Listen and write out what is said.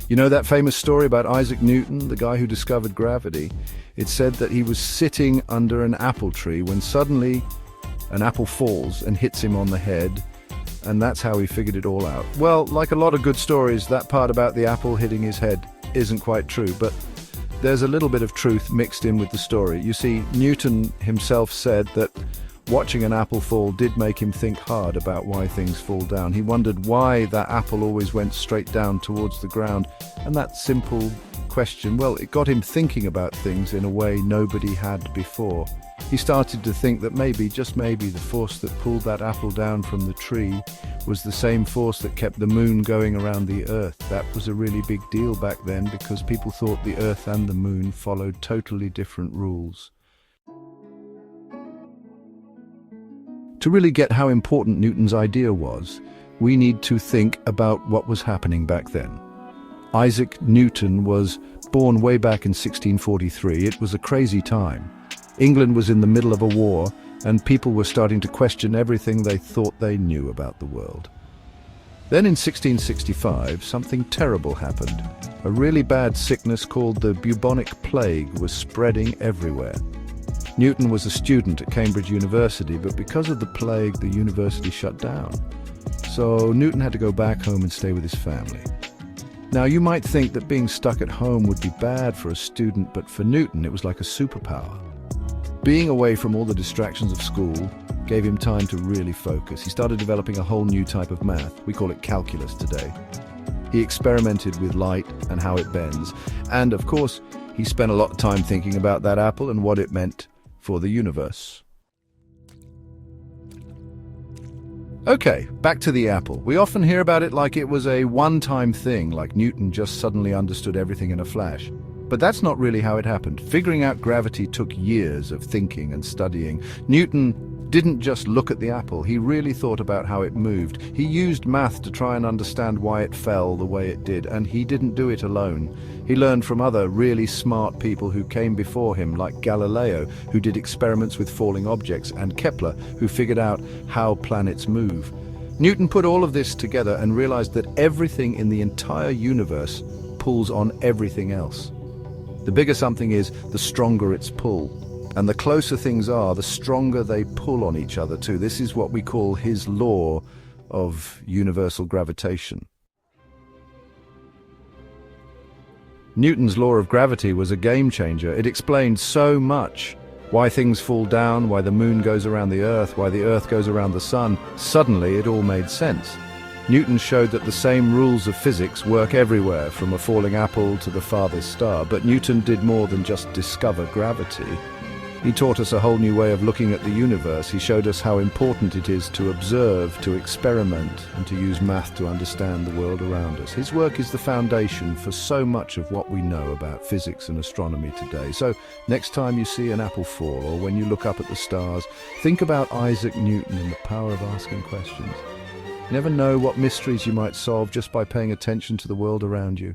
You know that famous story about Isaac Newton, the guy who discovered gravity? It said that he was sitting under an apple tree when suddenly an apple falls and hits him on the head, and that's how he figured it all out. Well, like a lot of good stories, that part about the apple hitting his head isn't quite true, but there's a little bit of truth mixed in with the story. You see, Newton himself said that watching an apple fall did make him think hard about why things fall down. He wondered why that apple always went straight down towards the ground, and that simple question, well, it got him thinking about things in a way nobody had before. He started to think that maybe, just maybe, the force that pulled that apple down from the tree was the same force that kept the moon going around the Earth. That was a really big deal back then because people thought the Earth and the moon followed totally different rules. To really get how important Newton's idea was, we need to think about what was happening back then. Isaac Newton was born way back in 1643. It was a crazy time. England was in the middle of a war, and people were starting to question everything they thought they knew about the world. Then in 1665, something terrible happened. A really bad sickness called the bubonic plague was spreading everywhere. Newton was a student at Cambridge University, but because of the plague, the university shut down. So Newton had to go back home and stay with his family. Now, you might think that being stuck at home would be bad for a student, but for Newton, it was like a superpower. Being away from all the distractions of school gave him time to really focus. He started developing a whole new type of math. We call it calculus today. He experimented with light and how it bends. And, of course, he spent a lot of time thinking about that apple and what it meant for the universe. Okay, back to the apple. We often hear about it like it was a one-time thing, like Newton just suddenly understood everything in a flash. But that's not really how it happened. Figuring out gravity took years of thinking and studying. Newton didn't just look at the apple, he really thought about how it moved. He used math to try and understand why it fell the way it did, and he didn't do it alone. He learned from other really smart people who came before him, like Galileo, who did experiments with falling objects, and Kepler, who figured out how planets move. Newton put all of this together and realized that everything in the entire universe pulls on everything else. The bigger something is, the stronger its pull. And the closer things are, the stronger they pull on each other too. This is what we call his law of universal gravitation. Newton's law of gravity was a game changer. It explained so much. Why things fall down, why the moon goes around the Earth, why the Earth goes around the sun. Suddenly it all made sense. Newton showed that the same rules of physics work everywhere, from a falling apple to the farthest star. But Newton did more than just discover gravity. He taught us a whole new way of looking at the universe. He showed us how important it is to observe, to experiment, and to use math to understand the world around us. His work is the foundation for so much of what we know about physics and astronomy today. So next time you see an apple fall, or when you look up at the stars, think about Isaac Newton and the power of asking questions. You never know what mysteries you might solve just by paying attention to the world around you.